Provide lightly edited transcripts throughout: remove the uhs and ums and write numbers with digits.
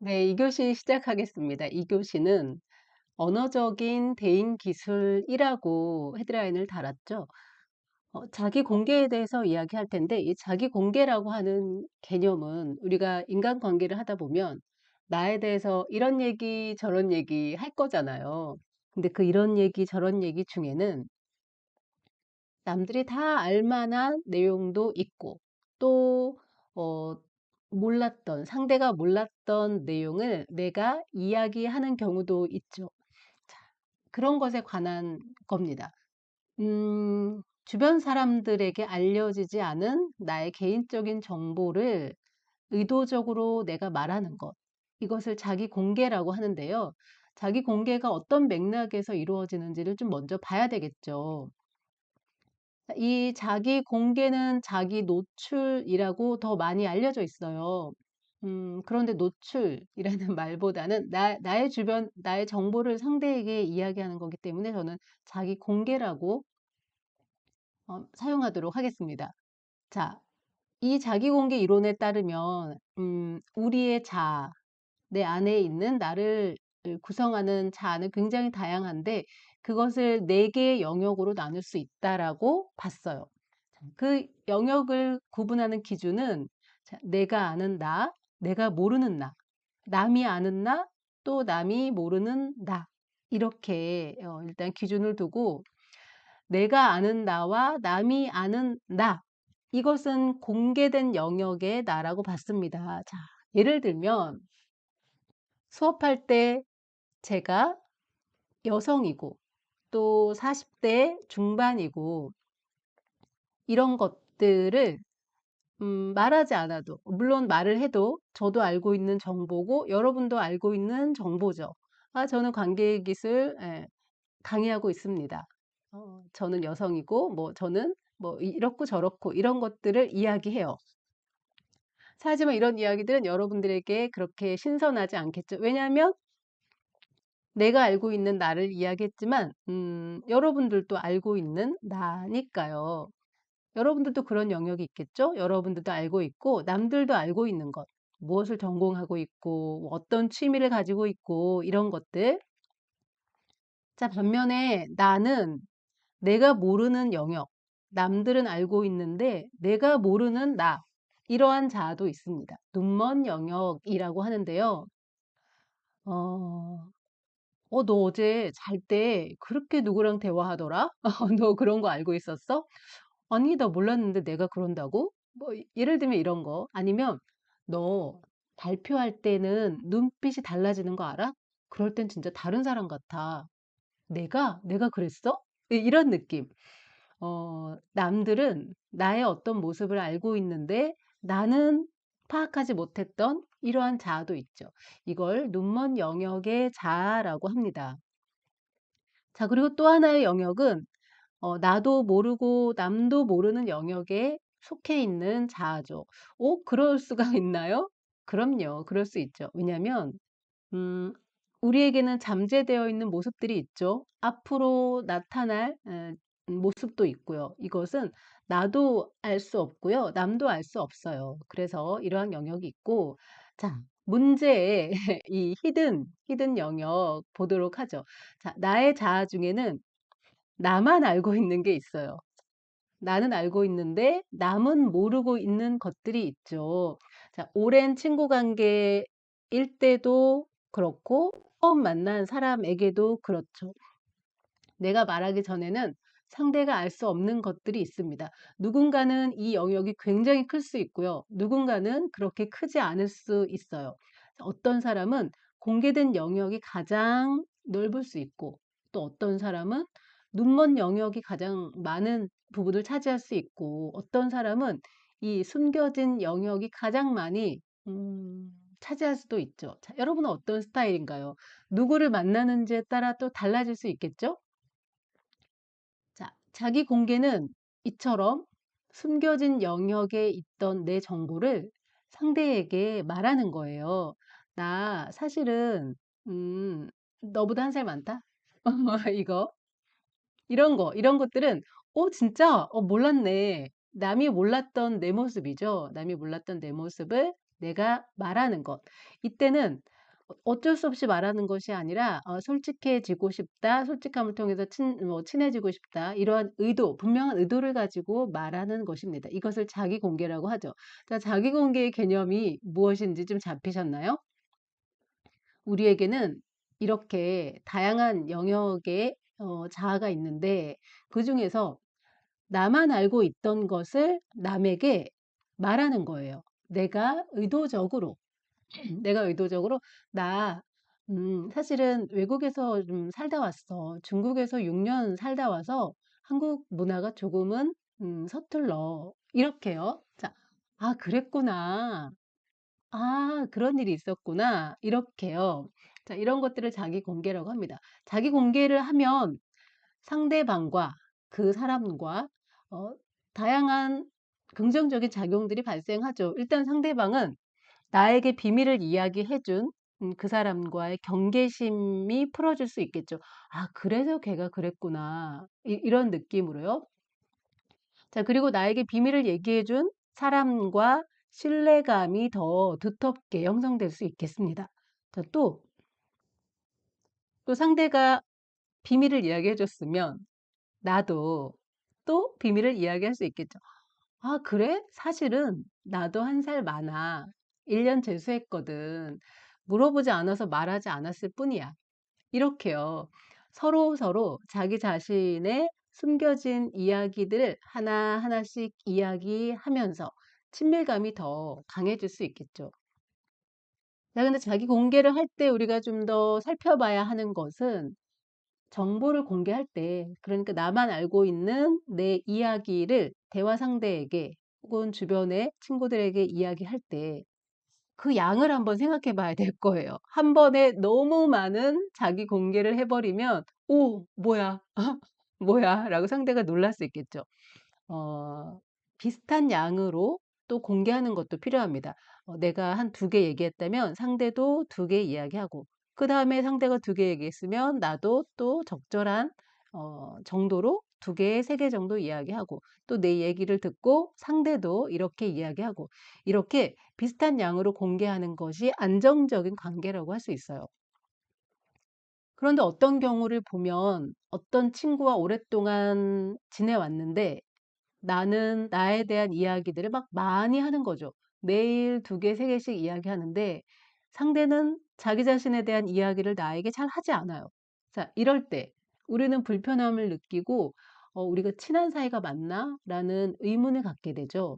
네, 2교시 시작하겠습니다. 2교시는 언어적인 대인 기술이라고 헤드라인을 달았죠. 자기 공개에 대해서 이야기할 텐데, 이 자기 공개라고 하는 개념은 우리가 인간관계를 하다 보면 나에 대해서 이런 얘기, 저런 얘기 할 거잖아요. 근데 그 이런 얘기, 저런 얘기 중에는 남들이 다 알 만한 내용도 있고, 또, 어, 상대가 몰랐던 내용을 내가 이야기하는 경우도 있죠. 자, 그런 것에 관한 겁니다. 주변 사람들에게 알려지지 않은 나의 개인적인 정보를 의도적으로 내가 말하는 것. 이것을 자기 공개라고 하는데요. 자기 공개가 어떤 맥락에서 이루어지는지를 좀 먼저 봐야 되겠죠. 이 자기 공개는 자기 노출이라고 더 많이 알려져 있어요. 그런데 노출이라는 말보다는 나의 주변, 나의 정보를 상대에게 이야기하는 거기 때문에 저는 자기 공개라고 사용하도록 하겠습니다. 자, 이 자기 공개 이론에 따르면, 우리의 자아, 내 안에 있는 나를 구성하는 자아는 굉장히 다양한데 그것을 네 개의 영역으로 나눌 수 있다라고 봤어요. 그 영역을 구분하는 기준은 내가 아는 나, 내가 모르는 나, 남이 아는 나, 또 남이 모르는 나. 이렇게 일단 기준을 두고 내가 아는 나와 남이 아는 나. 이것은 공개된 영역의 나라고 봤습니다. 자, 예를 들면 수업할 때 제가 여성이고 또 40대 중반이고 이런 것들을 말하지 않아도 물론 말을 해도 저도 알고 있는 정보고 여러분도 알고 있는 정보죠. 저는 관계기술 강의하고 있습니다. 저는 여성이고 뭐 저는 뭐 이렇고 저렇고 이런 것들을 이야기해요. 하지만 이런 이야기들은 여러분들에게 그렇게 신선하지 않겠죠. 왜냐하면 내가 알고 있는 나를 이야기했지만 여러분들도 알고 있는 나니까요. 여러분들도 그런 영역이 있겠죠? 여러분들도 알고 있고 남들도 알고 있는 것. 무엇을 전공하고 있고 어떤 취미를 가지고 있고 이런 것들. 자, 반면에 나는 내가 모르는 영역. 남들은 알고 있는데 내가 모르는 나. 이러한 자아도 있습니다. 눈먼 영역이라고 하는데요. 어, 너 어제 잘 때 그렇게 누구랑 대화하더라? 너 그런 거 알고 있었어? 아니, 나 몰랐는데 내가 그런다고? 뭐, 예를 들면 이런 거. 아니면, 너 발표할 때는 눈빛이 달라지는 거 알아? 그럴 땐 진짜 다른 사람 같아. 내가 그랬어? 이런 느낌. 남들은 나의 어떤 모습을 알고 있는데 나는 파악하지 못했던 이러한 자아도 있죠. 이걸 눈먼 영역의 자아라고 합니다. 자, 그리고 또 하나의 영역은 나도 모르고 남도 모르는 영역에 속해 있는 자아죠. 그럴 수가 있나요? 그럼요. 그럴 수 있죠. 왜냐하면 음, 우리에게는 잠재되어 있는 모습들이 있죠. 앞으로 나타날 모습도 있고요. 이것은 나도 알 수 없고요. 남도 알 수 없어요. 그래서 이러한 영역이 있고, 자, 문제의 이 히든 영역 보도록 하죠. 자, 나의 자아 중에는 나만 알고 있는 게 있어요. 나는 알고 있는데 남은 모르고 있는 것들이 있죠. 자, 오랜 친구 관계일 때도 그렇고 처음 만난 사람에게도 그렇죠. 내가 말하기 전에는 상대가 알 수 없는 것들이 있습니다. 누군가는 이 영역이 굉장히 클 수 있고요. 누군가는 그렇게 크지 않을 수 있어요. 어떤 사람은 공개된 영역이 가장 넓을 수 있고 또 어떤 사람은 눈먼 영역이 가장 많은 부분을 차지할 수 있고 어떤 사람은 이 숨겨진 영역이 가장 많이 차지할 수도 있죠. 자, 여러분은 어떤 스타일인가요? 누구를 만나는지에 따라 또 달라질 수 있겠죠? 자, 자기 공개는 이처럼 숨겨진 영역에 있던 내 정보를 상대에게 말하는 거예요. 나 사실은, 너보다 한 살 많다? 이거. 이런 것들은, 진짜, 몰랐네. 남이 몰랐던 내 모습이죠. 남이 몰랐던 내 모습을 내가 말하는 것. 이때는 어쩔 수 없이 말하는 것이 아니라 솔직해지고 싶다. 솔직함을 통해서 친해지고 싶다. 이러한 의도, 분명한 의도를 가지고 말하는 것입니다. 이것을 자기 공개라고 하죠. 자, 자기 공개의 개념이 무엇인지 좀 잡히셨나요? 우리에게는 이렇게 다양한 영역의 자아가 있는데 그중에서 나만 알고 있던 것을 남에게 말하는 거예요. 내가 의도적으로. 내가 의도적으로 나 사실은 외국에서 좀 살다 왔어. 중국에서 6년 살다 와서 한국 문화가 조금은 서툴러. 이렇게요. 자, 아, 그랬구나. 아, 그런 일이 있었구나. 이렇게요. 자, 이런 것들을 자기 공개라고 합니다. 자기 공개를 하면 상대방과 그 사람과 어, 다양한 긍정적인 작용들이 발생하죠. 일단 상대방은 나에게 비밀을 이야기해준 그 사람과의 경계심이 풀어질 수 있겠죠. 아, 그래서 걔가 그랬구나. 이런 느낌으로요. 자, 그리고 나에게 비밀을 얘기해준 사람과 신뢰감이 더 두텁게 형성될 수 있겠습니다. 자, 또 상대가 비밀을 이야기해줬으면 나도 또 비밀을 이야기할 수 있겠죠. 아, 그래? 사실은 나도 한 살 많아. 1년 재수했거든. 물어보지 않아서 말하지 않았을 뿐이야. 이렇게요. 서로 자기 자신의 숨겨진 이야기들을 하나하나씩 이야기하면서 친밀감이 더 강해질 수 있겠죠. 자, 근데 자기 공개를 할 때 우리가 좀 더 살펴봐야 하는 것은 정보를 공개할 때, 그러니까 나만 알고 있는 내 이야기를 대화 상대에게 혹은 주변의 친구들에게 이야기할 때 그 양을 한번 생각해 봐야 될 거예요. 한 번에 너무 많은 자기 공개를 해버리면, 오, 뭐야, 뭐야, 라고 상대가 놀랄 수 있겠죠. 어, 비슷한 양으로 또 공개하는 것도 필요합니다. 내가 한 두 개 얘기했다면 상대도 두 개 이야기하고, 그 다음에 상대가 두 개 얘기했으면 나도 또 적절한 정도로 두 개, 세 개 정도 이야기하고, 또 내 얘기를 듣고 상대도 이렇게 이야기하고, 이렇게 비슷한 양으로 공개하는 것이 안정적인 관계라고 할 수 있어요. 그런데 어떤 경우를 보면 어떤 친구와 오랫동안 지내왔는데 나는 나에 대한 이야기들을 막 많이 하는 거죠. 매일 두 개, 세 개씩 이야기하는데 상대는 자기 자신에 대한 이야기를 나에게 잘 하지 않아요. 자, 이럴 때 우리는 불편함을 느끼고 우리가 친한 사이가 맞나? 라는 의문을 갖게 되죠.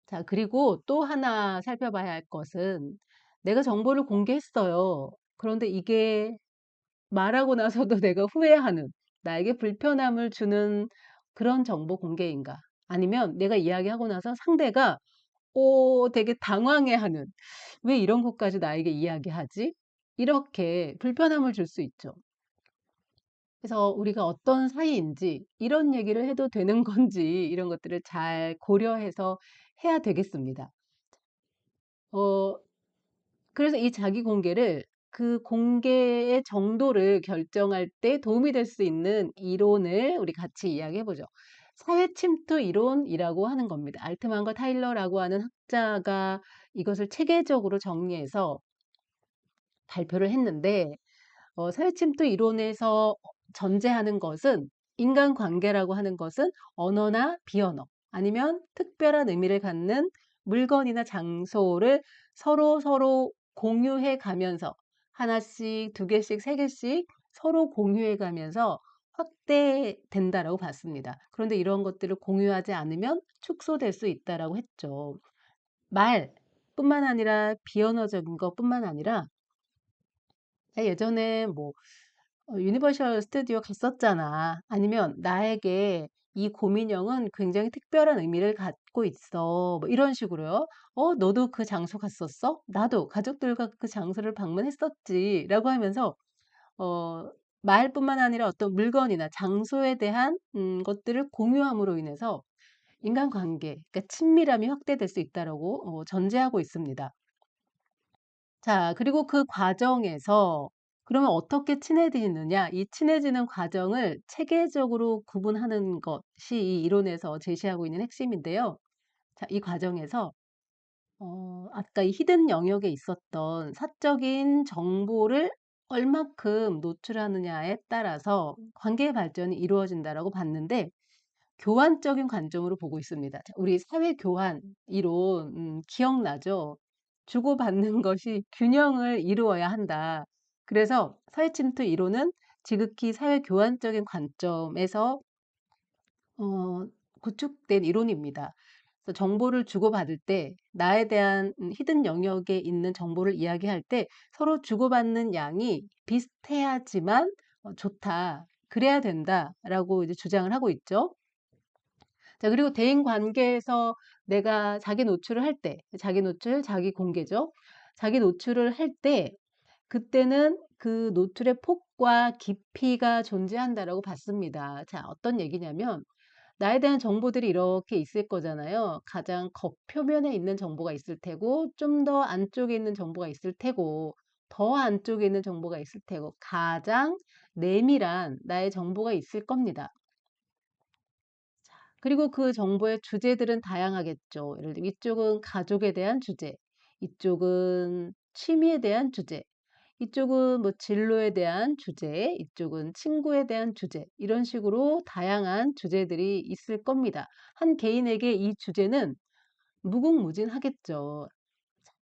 자, 그리고 또 하나 살펴봐야 할 것은 내가 정보를 공개했어요. 그런데 이게 말하고 나서도 내가 후회하는, 나에게 불편함을 주는 그런 정보 공개인가? 아니면 내가 이야기하고 나서 상대가 되게 당황해하는, 왜 이런 것까지 나에게 이야기하지? 이렇게 불편함을 줄 수 있죠. 그래서 우리가 어떤 사이인지 이런 얘기를 해도 되는 건지 이런 것들을 잘 고려해서 해야 되겠습니다. 어, 그래서 이 자기 공개를 그 공개의 정도를 결정할 때 도움이 될 수 있는 이론을 우리 같이 이야기해 보죠. 사회 침투 이론이라고 하는 겁니다. 알트만과 타일러라고 하는 학자가 이것을 체계적으로 정리해서 발표를 했는데 사회 침투 이론에서 전제하는 것은 인간관계라고 하는 것은 언어나 비언어 아니면 특별한 의미를 갖는 물건이나 장소를 서로 공유해 가면서 하나씩, 두 개씩, 세 개씩 서로 공유해 가면서 확대된다라고 봤습니다. 그런데 이런 것들을 공유하지 않으면 축소될 수 있다라고 했죠. 말뿐만 아니라 비언어적인 것뿐만 아니라 예전에 뭐 유니버셜 스튜디오 갔었잖아. 아니면 나에게 이 곰인형은 굉장히 특별한 의미를 갖고 있어. 뭐 이런 식으로요. 너도 그 장소 갔었어? 나도 가족들과 그 장소를 방문했었지. 라고 하면서, 어, 말뿐만 아니라 어떤 물건이나 장소에 대한 것들을 공유함으로 인해서 인간관계, 그러니까 친밀함이 확대될 수 있다라고 전제하고 있습니다. 자, 그리고 그 과정에서 그러면 어떻게 친해지느냐? 이 친해지는 과정을 체계적으로 구분하는 것이 이 이론에서 제시하고 있는 핵심인데요. 자, 이 과정에서 아까 이 히든 영역에 있었던 사적인 정보를 얼마큼 노출하느냐에 따라서 관계의 발전이 이루어진다라고 봤는데 교환적인 관점으로 보고 있습니다. 자, 우리 사회 교환 이론 기억나죠? 주고받는 것이 균형을 이루어야 한다. 그래서 사회 침투 이론은 지극히 사회 교환적인 관점에서 어, 구축된 이론입니다. 그래서 정보를 주고받을 때 나에 대한 히든 영역에 있는 정보를 이야기할 때 서로 주고받는 양이 비슷해야지만 좋다. 그래야 된다라고 이제 주장을 하고 있죠. 자, 그리고 대인 관계에서 내가 자기 노출을 할 때, 자기 노출, 자기 공개죠. 자기 노출을 할 때, 그때는 그 노출의 폭과 깊이가 존재한다라고 봤습니다. 자, 어떤 얘기냐면, 나에 대한 정보들이 이렇게 있을 거잖아요. 가장 겉표면에 있는 정보가 있을 테고, 좀 더 안쪽에 있는 정보가 있을 테고, 더 안쪽에 있는 정보가 있을 테고, 가장 내밀한 나의 정보가 있을 겁니다. 그리고 그 정보의 주제들은 다양하겠죠. 예를 들면 이쪽은 가족에 대한 주제, 이쪽은 취미에 대한 주제, 이쪽은 뭐 진로에 대한 주제, 이쪽은 친구에 대한 주제, 이런 식으로 다양한 주제들이 있을 겁니다. 한 개인에게 이 주제는 무궁무진하겠죠.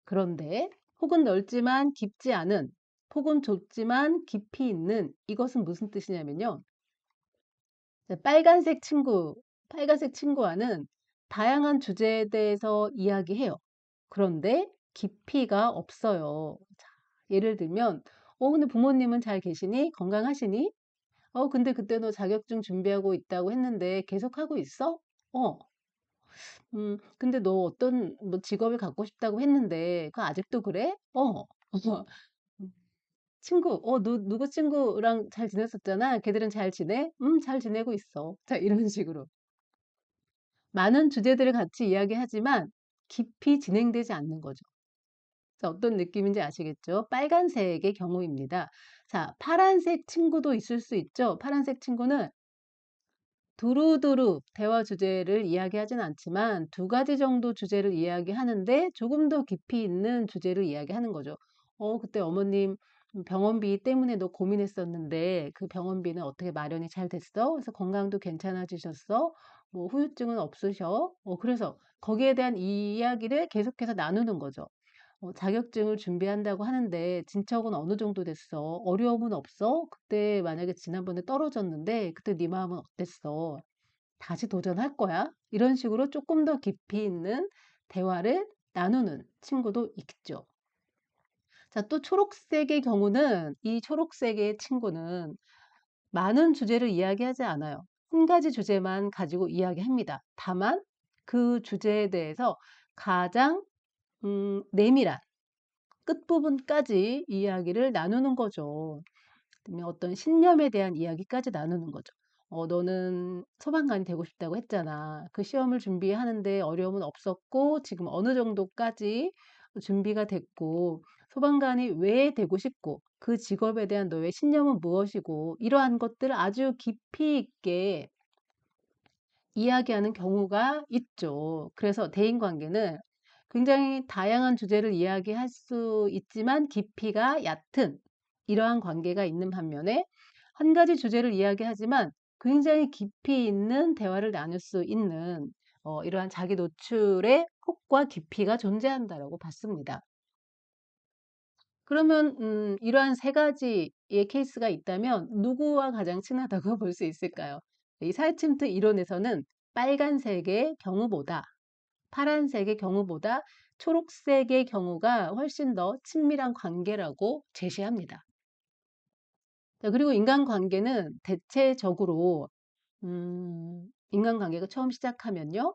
그런데 폭은 넓지만 깊지 않은, 폭은 좁지만 깊이 있는 이것은 무슨 뜻이냐면요. 네, 빨간색 친구와는 다양한 주제에 대해서 이야기해요. 그런데 깊이가 없어요. 자, 예를 들면, 근데 부모님은 잘 계시니? 건강하시니? 근데 그때 너 자격증 준비하고 있다고 했는데 계속하고 있어? 어, 근데 너 어떤 뭐 직업을 갖고 싶다고 했는데 그거 아직도 그래? 친구, 누구 친구랑 잘 지냈었잖아. 걔들은 잘 지내? 잘 지내고 있어. 자, 이런 식으로. 많은 주제들을 같이 이야기하지만 깊이 진행되지 않는 거죠. 그래서 어떤 느낌인지 아시겠죠? 빨간색의 경우입니다. 자, 파란색 친구도 있을 수 있죠. 파란색 친구는 두루두루 대화 주제를 이야기하진 않지만 두 가지 정도 주제를 이야기하는데 조금 더 깊이 있는 주제를 이야기하는 거죠. 그때 어머님 병원비 때문에 너 고민했었는데 그 병원비는 어떻게 마련이 잘 됐어? 그래서 건강도 괜찮아지셨어? 뭐 후유증은 없으셔? 그래서 거기에 대한 이야기를 계속해서 나누는 거죠. 자격증을 준비한다고 하는데 진척은 어느 정도 됐어? 어려움은 없어? 그때 만약에 지난번에 떨어졌는데 그때 네 마음은 어땠어? 다시 도전할 거야? 이런 식으로 조금 더 깊이 있는 대화를 나누는 친구도 있죠. 자, 또 초록색의 경우는 이 초록색의 친구는 많은 주제를 이야기하지 않아요. 한 가지 주제만 가지고 이야기합니다. 다만 그 주제에 대해서 가장 내밀한 끝부분까지 이야기를 나누는 거죠. 그다음에 어떤 신념에 대한 이야기까지 나누는 거죠. 너는 소방관이 되고 싶다고 했잖아. 그 시험을 준비하는데 어려움은 없었고, 지금 어느 정도까지 준비가 됐고, 소방관이 왜 되고 싶고, 그 직업에 대한 너의 신념은 무엇이고, 이러한 것들을 아주 깊이 있게 이야기하는 경우가 있죠. 그래서 대인관계는 굉장히 다양한 주제를 이야기할 수 있지만 깊이가 얕은 이러한 관계가 있는 반면에 한 가지 주제를 이야기하지만 굉장히 깊이 있는 대화를 나눌 수 있는 이러한 자기 노출의 폭과 깊이가 존재한다라고 봤습니다. 그러면 이러한 세 가지의 케이스가 있다면 누구와 가장 친하다고 볼 수 있을까요? 이 사회침투 이론에서는 빨간색의 경우보다 파란색의 경우보다 초록색의 경우가 훨씬 더 친밀한 관계라고 제시합니다. 자, 그리고 인간관계는 대체적으로 인간관계가 처음 시작하면요.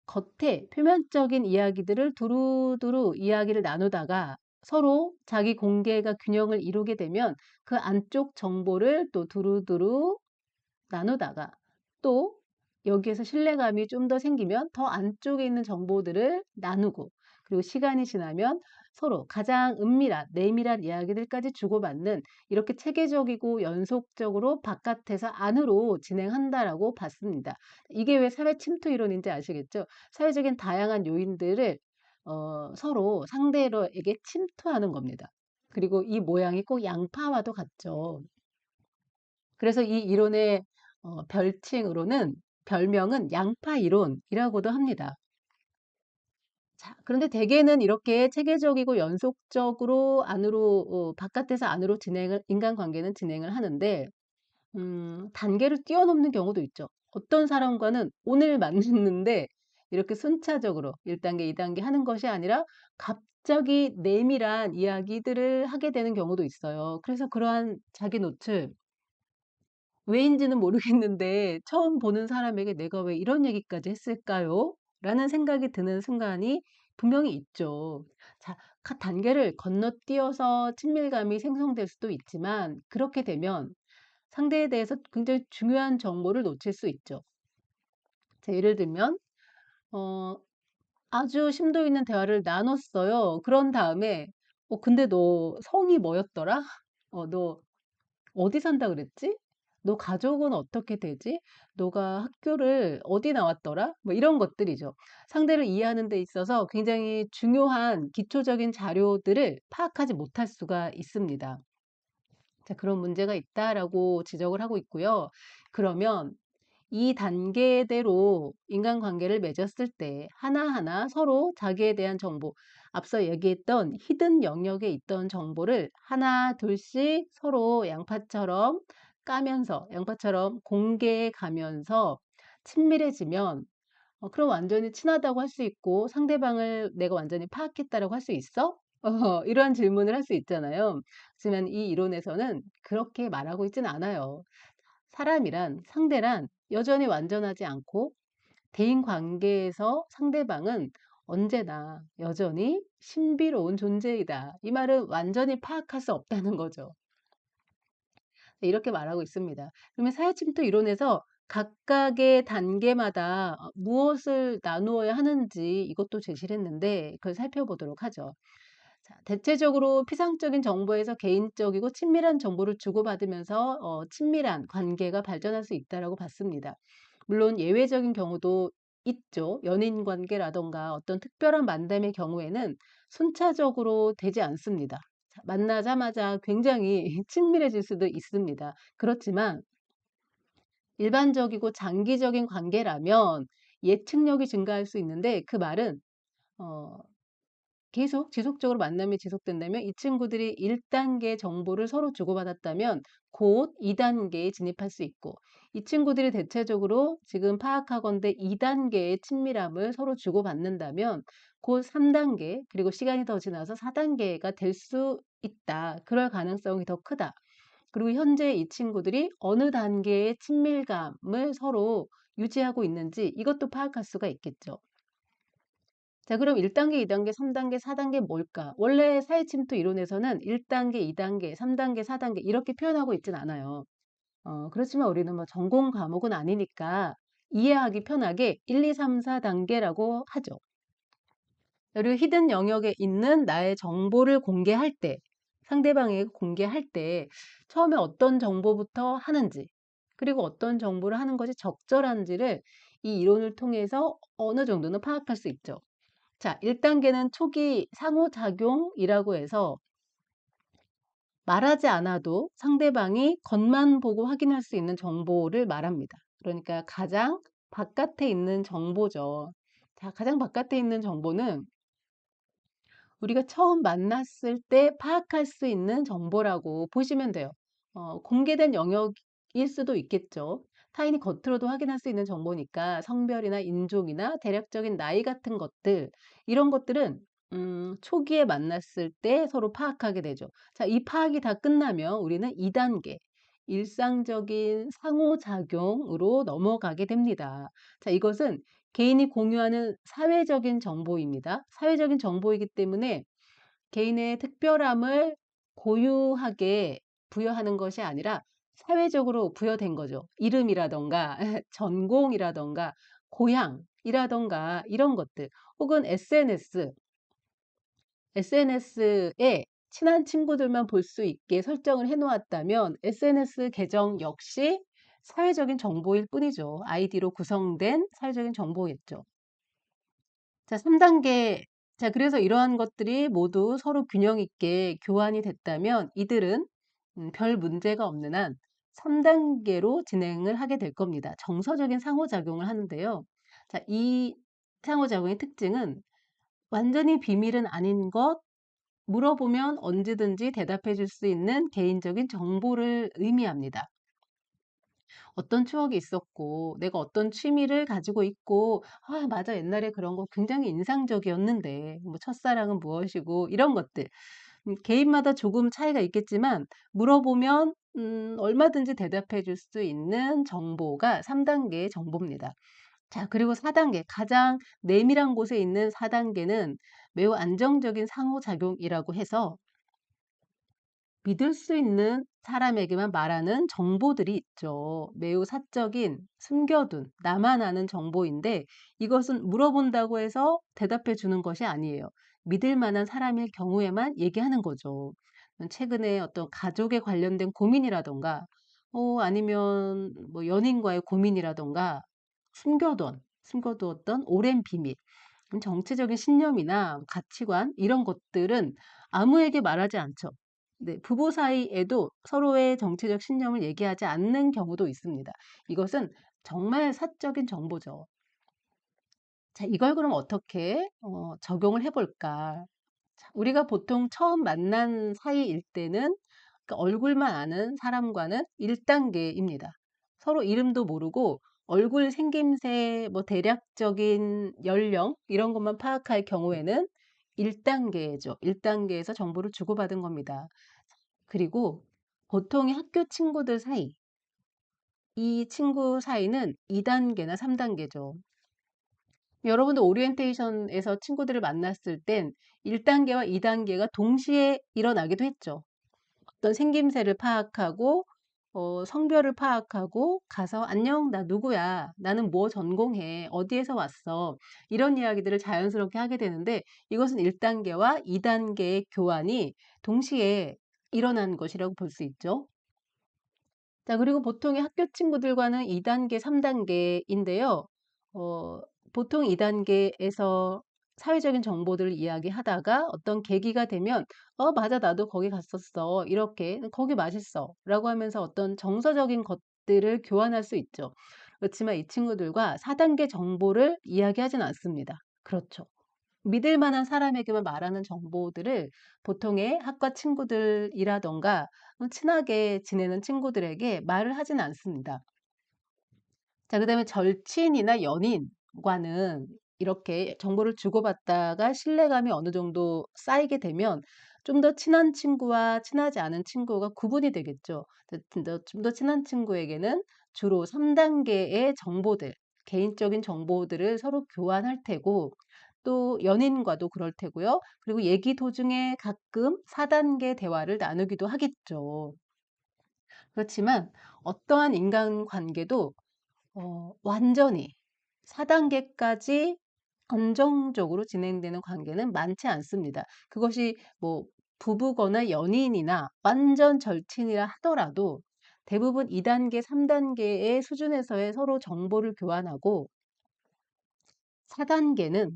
겉에 표면적인 이야기들을 두루두루 이야기를 나누다가 서로 자기 공개가 균형을 이루게 되면 그 안쪽 정보를 또 두루두루 나누다가 또 여기에서 신뢰감이 좀 더 생기면 더 안쪽에 있는 정보들을 나누고 그리고 시간이 지나면 서로 가장 은밀한, 내밀한 이야기들까지 주고받는 이렇게 체계적이고 연속적으로 바깥에서 안으로 진행한다라고 봤습니다. 이게 왜 사회 침투 이론인지 아시겠죠? 사회적인 다양한 요인들을 서로 상대에게 침투하는 겁니다. 그리고 이 모양이 꼭 양파와도 같죠. 그래서 이 이론의 별명은 양파 이론이라고도 합니다. 자, 그런데 대개는 이렇게 체계적이고 연속적으로 바깥에서 안으로 인간관계는 진행을 하는데, 단계를 뛰어넘는 경우도 있죠. 어떤 사람과는 오늘 만났는데 이렇게 순차적으로 1단계, 2단계 하는 것이 아니라 갑자기 내밀한 이야기들을 하게 되는 경우도 있어요. 그래서 그러한 자기 노출, 왜인지는 모르겠는데 처음 보는 사람에게 '내가 왜 이런 얘기까지 했을까요?' 라는 생각이 드는 순간이 분명히 있죠. 자, 각 단계를 건너뛰어서 친밀감이 생성될 수도 있지만 그렇게 되면 상대에 대해서 굉장히 중요한 정보를 놓칠 수 있죠. 자, 예를 들면 어 아주 심도 있는 대화를 나눴어요. 그런 다음에 근데 너 성이 뭐였더라? 너 어디 산다 그랬지? 너 가족은 어떻게 되지? 너가 학교를 어디 나왔더라?' 뭐 이런 것들이죠. 상대를 이해하는 데 있어서 굉장히 중요한 기초적인 자료들을 파악하지 못할 수가 있습니다. 자, 그런 문제가 있다라고 지적을 하고 있고요. 그러면 이 단계대로 인간관계를 맺었을 때 하나하나 서로 자기에 대한 정보, 앞서 얘기했던 히든 영역에 있던 정보를 하나 둘씩 서로 양파처럼 공개해 가면서 친밀해지면, 그럼 완전히 친하다고 할 수 있고 상대방을 내가 완전히 파악했다라고 할 수 있어? 이러한 질문을 할 수 있잖아요. 하지만 이 이론에서는 그렇게 말하고 있진 않아요. 상대란 여전히 완전하지 않고 대인 관계에서 상대방은 언제나 여전히 신비로운 존재이다. 이 말은 완전히 파악할 수 없다는 거죠. 네, 이렇게 말하고 있습니다. 그러면 사회침투 이론에서 각각의 단계마다 무엇을 나누어야 하는지 이것도 제시를 했는데 그걸 살펴보도록 하죠. 자, 대체적으로 피상적인 정보에서 개인적이고 친밀한 정보를 주고받으면서 친밀한 관계가 발전할 수 있다라고 봤습니다. 물론 예외적인 경우도 있죠. 연인 관계라던가 어떤 특별한 만남의 경우에는 순차적으로 되지 않습니다. 자, 만나자마자 굉장히 친밀해질 수도 있습니다. 그렇지만 일반적이고 장기적인 관계라면 예측력이 증가할 수 있는데, 그 말은 어, 계속 지속적으로 만남이 지속된다면 이 친구들이 1단계 정보를 서로 주고받았다면 곧 2단계에 진입할 수 있고, 이 친구들이 대체적으로 지금 파악하건대 2단계의 친밀함을 서로 주고받는다면 곧 3단계, 그리고 시간이 더 지나서 4단계가 될 수 있다. 그럴 가능성이 더 크다. 그리고 현재 이 친구들이 어느 단계의 친밀감을 서로 유지하고 있는지 이것도 파악할 수가 있겠죠. 자, 그럼 1단계, 2단계, 3단계, 4단계 뭘까? 원래 사회침투 이론에서는 1단계, 2단계, 3단계, 4단계 이렇게 표현하고 있진 않아요. 그렇지만 우리는 뭐 전공 과목은 아니니까 이해하기 편하게 1, 2, 3, 4단계라고 하죠. 그리고 히든 영역에 있는 나의 정보를 공개할 때, 상대방에게 공개할 때 처음에 어떤 정보부터 하는지, 그리고 어떤 정보를 하는 것이 적절한지를 이 이론을 통해서 어느 정도는 파악할 수 있죠. 자, 1단계는 초기 상호작용이라고 해서 말하지 않아도 상대방이 겉만 보고 확인할 수 있는 정보를 말합니다. 그러니까 가장 바깥에 있는 정보죠. 자, 가장 바깥에 있는 정보는 우리가 처음 만났을 때 파악할 수 있는 정보라고 보시면 돼요. 공개된 영역일 수도 있겠죠. 타인이 겉으로도 확인할 수 있는 정보니까 성별이나 인종이나 대략적인 나이 같은 것들, 이런 것들은 초기에 만났을 때 서로 파악하게 되죠. 자, 이 파악이 다 끝나면 우리는 2단계, 일상적인 상호작용으로 넘어가게 됩니다. 자, 이것은 개인이 공유하는 사회적인 정보입니다. 사회적인 정보이기 때문에 개인의 특별함을 고유하게 부여하는 것이 아니라 사회적으로 부여된 거죠. 이름이라던가 전공이라던가 고향이라던가 이런 것들, 혹은 SNS에 친한 친구들만 볼 수 있게 설정을 해 놓았다면 SNS 계정 역시 사회적인 정보일 뿐이죠. 아이디로 구성된 사회적인 정보겠죠. 자, 3단계 자, 그래서 이러한 것들이 모두 서로 균형 있게 교환이 됐다면 이들은 별 문제가 없는 한 3단계로 진행을 하게 될 겁니다. 정서적인 상호작용을 하는데요. 자, 이 상호작용의 특징은 완전히 비밀은 아닌 것, 물어보면 언제든지 대답해 줄 수 있는 개인적인 정보를 의미합니다. 어떤 추억이 있었고, 내가 어떤 취미를 가지고 있고, 아, 맞아, 옛날에 그런 거 굉장히 인상적이었는데, 뭐, 첫사랑은 무엇이고, 이런 것들. 개인마다 조금 차이가 있겠지만, 물어보면, 얼마든지 대답해 줄 수 있는 정보가 3단계의 정보입니다. 자, 그리고 4단계, 가장 내밀한 곳에 있는 4단계는 매우 안정적인 상호작용이라고 해서 믿을 수 있는 사람에게만 말하는 정보들이 있죠. 매우 사적인, 숨겨둔, 나만 아는 정보인데 이것은 물어본다고 해서 대답해 주는 것이 아니에요. 믿을 만한 사람일 경우에만 얘기하는 거죠. 최근에 어떤 가족에 관련된 고민이라던가, 아니면 뭐 연인과의 고민이라던가, 숨겨두었던 오랜 비밀, 정치적인 신념이나 가치관, 이런 것들은 아무에게 말하지 않죠. 네, 부부 사이에도 서로의 정치적 신념을 얘기하지 않는 경우도 있습니다. 이것은 정말 사적인 정보죠. 자, 이걸 그럼 어떻게 적용을 해볼까? 자, 우리가 보통 처음 만난 사이일 때는 그 얼굴만 아는 사람과는 1단계입니다. 서로 이름도 모르고 얼굴 생김새, 뭐 대략적인 연령 이런 것만 파악할 경우에는 1단계죠. 1단계에서 정보를 주고받은 겁니다. 그리고 보통의 학교 친구들 사이, 이 친구 사이는 2단계나 3단계죠. 여러분도 오리엔테이션에서 친구들을 만났을 땐 1단계와 2단계가 동시에 일어나기도 했죠. 어떤 생김새를 파악하고, 성별을 파악하고, 가서, 안녕, 나 누구야? 나는 뭐 전공해? 어디에서 왔어? 이런 이야기들을 자연스럽게 하게 되는데, 이것은 1단계와 2단계의 교환이 동시에 일어난 것이라고 볼 수 있죠. 자, 그리고 보통의 학교 친구들과는 2단계, 3단계인데요. 어, 보통 2단계에서 사회적인 정보들을 이야기하다가 어떤 계기가 되면, 맞아, 나도 거기 갔었어. 이렇게, 거기 맛있어. 라고 하면서 어떤 정서적인 것들을 교환할 수 있죠. 그렇지만 이 친구들과 4단계 정보를 이야기하진 않습니다. 그렇죠. 믿을 만한 사람에게만 말하는 정보들을 보통의 학과 친구들이라던가 친하게 지내는 친구들에게 말을 하진 않습니다. 자, 그다음에 절친이나 연인과는 이렇게 정보를 주고받다가 신뢰감이 어느 정도 쌓이게 되면 좀 더 친한 친구와 친하지 않은 친구가 구분이 되겠죠. 좀 더 친한 친구에게는 주로 3단계의 정보들, 개인적인 정보들을 서로 교환할 테고 또 연인과도 그럴 테고요. 그리고 얘기 도중에 가끔 4단계 대화를 나누기도 하겠죠. 그렇지만 어떠한 인간관계도 완전히 4단계까지 안정적으로 진행되는 관계는 많지 않습니다. 그것이 뭐 부부거나 연인이나 완전 절친이라 하더라도 대부분 2단계, 3단계의 수준에서의 서로 정보를 교환하고 4단계는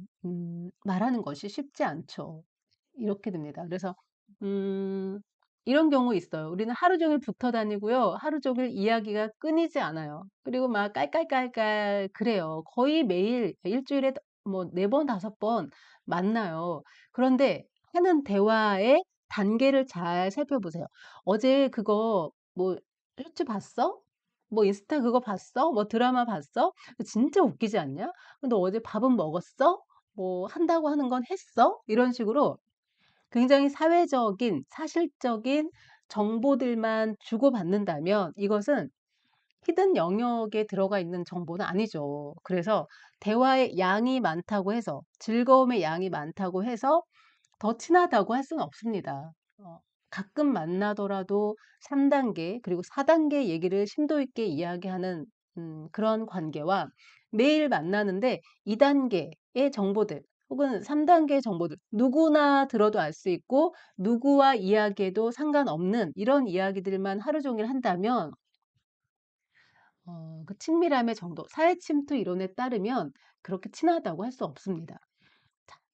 말하는 것이 쉽지 않죠. 이렇게 됩니다. 그래서 음 이런 경우 있어요. 우리는 하루 종일 붙어 다니고요. 하루 종일 이야기가 끊이지 않아요. 그리고 막 깔깔깔깔 그래요. 거의 매일 일 주일에 뭐 4번 5번 만나요. 그런데 하는 대화의 단계를 잘 살펴보세요. "어제 그거 뭐 쇼츠 봤어? 뭐 인스타 그거 봤어? 뭐 드라마 봤어? 진짜 웃기지 않냐? 너 어제 밥은 먹었어? 뭐 한다고 하는 건 했어?" 이런 식으로 굉장히 사회적인, 사실적인 정보들만 주고받는다면 이것은 히든 영역에 들어가 있는 정보는 아니죠. 그래서 대화의 양이 많다고 해서, 즐거움의 양이 많다고 해서 더 친하다고 할 수는 없습니다. 가끔 만나더라도 3단계 그리고 4단계 얘기를 심도 있게 이야기하는 그런 관계와 매일 만나는데 2단계의 정보들 혹은 3단계의 정보들 누구나 들어도 알 수 있고 누구와 이야기해도 상관없는 이런 이야기들만 하루 종일 한다면 그 친밀함의 정도, 사회 침투 이론에 따르면 그렇게 친하다고 할 수 없습니다.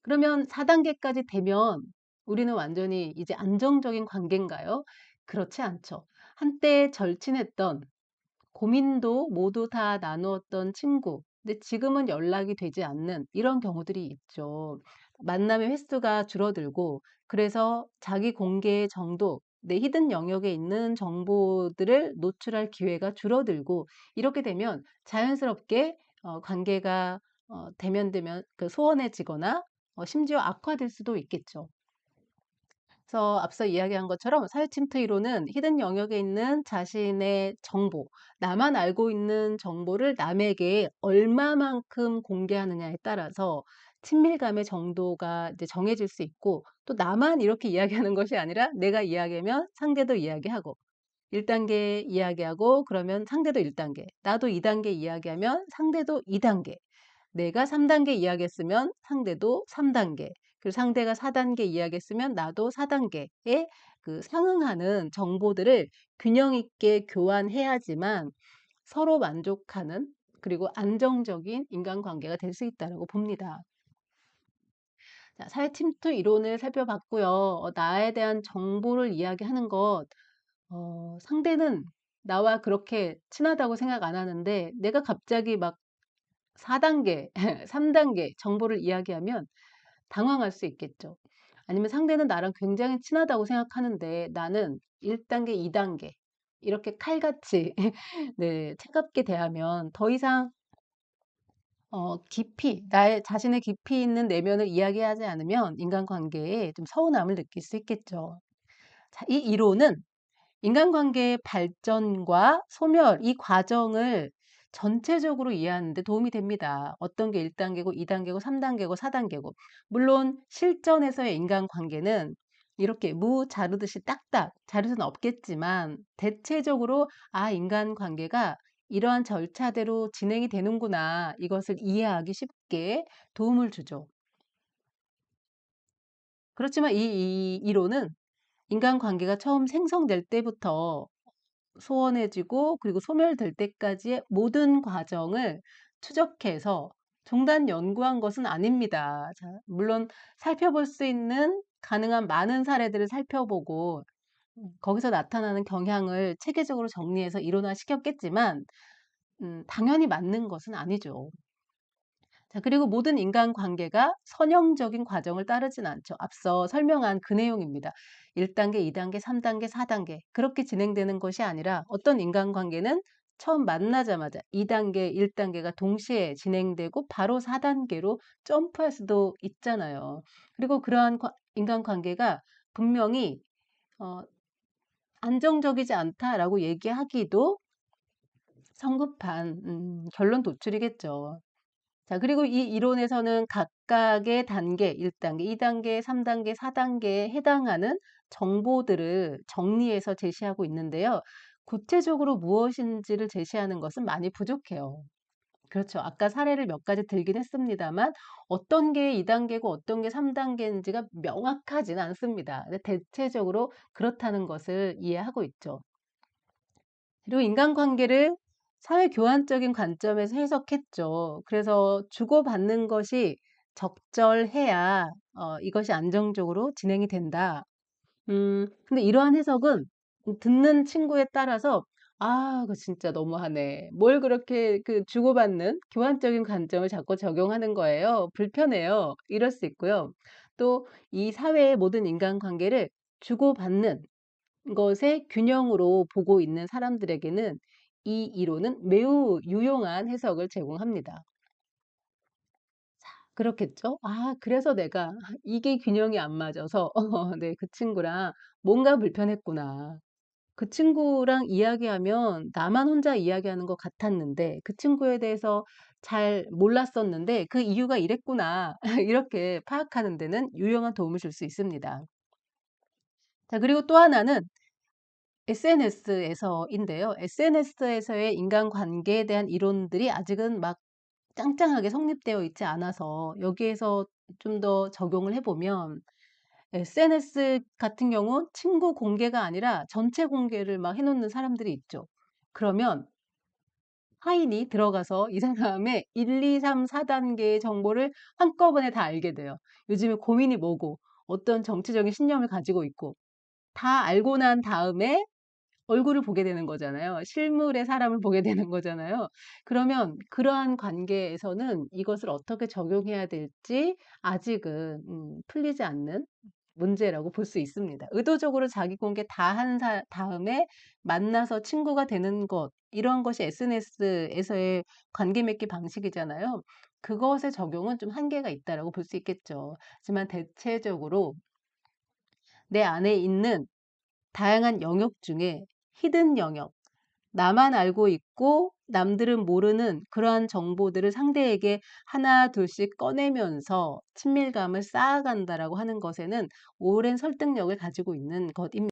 그러면 4단계까지 되면 우리는 완전히 이제 안정적인 관계인가요? 그렇지 않죠. 한때 절친했던, 고민도 모두 다 나누었던 친구. 근데 지금은 연락이 되지 않는 이런 경우들이 있죠. 만남의 횟수가 줄어들고, 그래서 자기 공개 정도, 내 히든 영역에 있는 정보들을 노출할 기회가 줄어들고, 이렇게 되면 자연스럽게 관계가 대면되면 그 소원해지거나 심지어 악화될 수도 있겠죠. 그래서 앞서 이야기한 것처럼 사회 침투 이론은 히든 영역에 있는 자신의 정보, 나만 알고 있는 정보를 남에게 얼마만큼 공개하느냐에 따라서 친밀감의 정도가 이제 정해질 수 있고, 또 나만 이렇게 이야기하는 것이 아니라 내가 이야기하면 상대도 이야기하고, 1단계 이야기하고 그러면 상대도 1단계, 나도 2단계 이야기하면 상대도 2단계, 내가 3단계 이야기했으면 상대도 3단계, 그리고 상대가 4단계 이야기했으면 나도 4단계에 그 상응하는 정보들을 균형 있게 교환해야지만 서로 만족하는, 그리고 안정적인 인간관계가 될 수 있다고 봅니다. 자, 사회 침투 이론을 살펴봤고요. 나에 대한 정보를 이야기하는 것, 상대는 나와 그렇게 친하다고 생각 안 하는데 내가 갑자기 막 4단계, 3단계 정보를 이야기하면 당황할 수 있겠죠. 아니면 상대는 나랑 굉장히 친하다고 생각하는데 나는 1단계, 2단계 이렇게 칼같이 네, 차갑게 대하면 더 이상 깊이, 나의 자신의 깊이 있는 내면을 이야기하지 않으면 인간관계에 좀 서운함을 느낄 수 있겠죠. 자, 이 이론은 인간관계의 발전과 소멸, 이 과정을 전체적으로 이해하는 데 도움이 됩니다. 어떤 게 1단계고 2단계고 3단계고 4단계고. 물론 실전에서의 인간관계는 이렇게 무 자르듯이 딱딱 자를 수는 없겠지만 대체적으로 인간관계가 이러한 절차대로 진행이 되는구나. 이것을 이해하기 쉽게 도움을 주죠. 그렇지만 이 이론은 인간관계가 처음 생성될 때부터 소원해지고 그리고 소멸될 때까지의 모든 과정을 추적해서 종단 연구한 것은 아닙니다. 자, 물론 살펴볼 수 있는 가능한 많은 사례들을 살펴보고 거기서 나타나는 경향을 체계적으로 정리해서 이론화시켰겠지만 당연히 맞는 것은 아니죠. 자, 그리고 모든 인간관계가 선형적인 과정을 따르진 않죠. 앞서 설명한 그 내용입니다. 1단계, 2단계, 3단계, 4단계 그렇게 진행되는 것이 아니라 어떤 인간관계는 처음 만나자마자 2단계, 1단계가 동시에 진행되고 바로 4단계로 점프할 수도 있잖아요. 그리고 그러한 인간관계가 분명히 어, 안정적이지 않다라고 얘기하기도 성급한 결론 도출이겠죠. 자, 그리고 이 이론에서는 각각의 단계, 1단계, 2단계, 3단계, 4단계에 해당하는 정보들을 정리해서 제시하고 있는데요. 구체적으로 무엇인지를 제시하는 것은 많이 부족해요. 그렇죠. 아까 사례를 몇 가지 들긴 했습니다만 어떤 게 2단계고 어떤 게 3단계인지가 명확하진 않습니다. 근데 대체적으로 그렇다는 것을 이해하고 있죠. 그리고 인간관계를 사회교환적인 관점에서 해석했죠. 그래서 주고받는 것이 적절해야 이것이 안정적으로 진행이 된다. 근데 이러한 해석은 듣는 친구에 따라서 그 진짜 너무하네. 뭘 그렇게 그 주고받는 교환적인 관점을 자꾸 적용하는 거예요. 불편해요. 이럴 수 있고요. 또 이 사회의 모든 인간관계를 주고받는 것의 균형으로 보고 있는 사람들에게는 이 이론은 매우 유용한 해석을 제공합니다. 그렇겠죠? 그래서 내가 이게 균형이 안 맞아서 네, 그 친구랑 뭔가 불편했구나. 그 친구랑 이야기하면 나만 혼자 이야기하는 것 같았는데 그 친구에 대해서 잘 몰랐었는데 그 이유가 이랬구나. 이렇게 파악하는 데는 유용한 도움을 줄 수 있습니다. 자, 그리고 또 하나는 SNS에서인데요. SNS에서의 인간관계에 대한 이론들이 아직은 막 짱짱하게 성립되어 있지 않아서 여기에서 좀 더 적용을 해보면 SNS 같은 경우 친구 공개가 아니라 전체 공개를 막 해놓는 사람들이 있죠. 그러면 타인이 들어가서 이 사람의 1, 2, 3, 4단계의 정보를 한꺼번에 다 알게 돼요. 요즘에 고민이 뭐고 어떤 정치적인 신념을 가지고 있고 다 알고 난 다음에 얼굴을 보게 되는 거잖아요. 실물의 사람을 보게 되는 거잖아요. 그러면 그러한 관계에서는 이것을 어떻게 적용해야 될지 아직은 풀리지 않는 문제라고 볼 수 있습니다. 의도적으로 자기 공개 다 한 다음에 만나서 친구가 되는 것, 이런 것이 SNS에서의 관계 맺기 방식이잖아요. 그것의 적용은 좀 한계가 있다라고 볼 수 있겠죠. 하지만 대체적으로 내 안에 있는 다양한 영역 중에 히든 영역, 나만 알고 있고 남들은 모르는 그러한 정보들을 상대에게 하나 둘씩 꺼내면서 친밀감을 쌓아간다라고 하는 것에는 오랜 설득력을 가지고 있는 것입니다.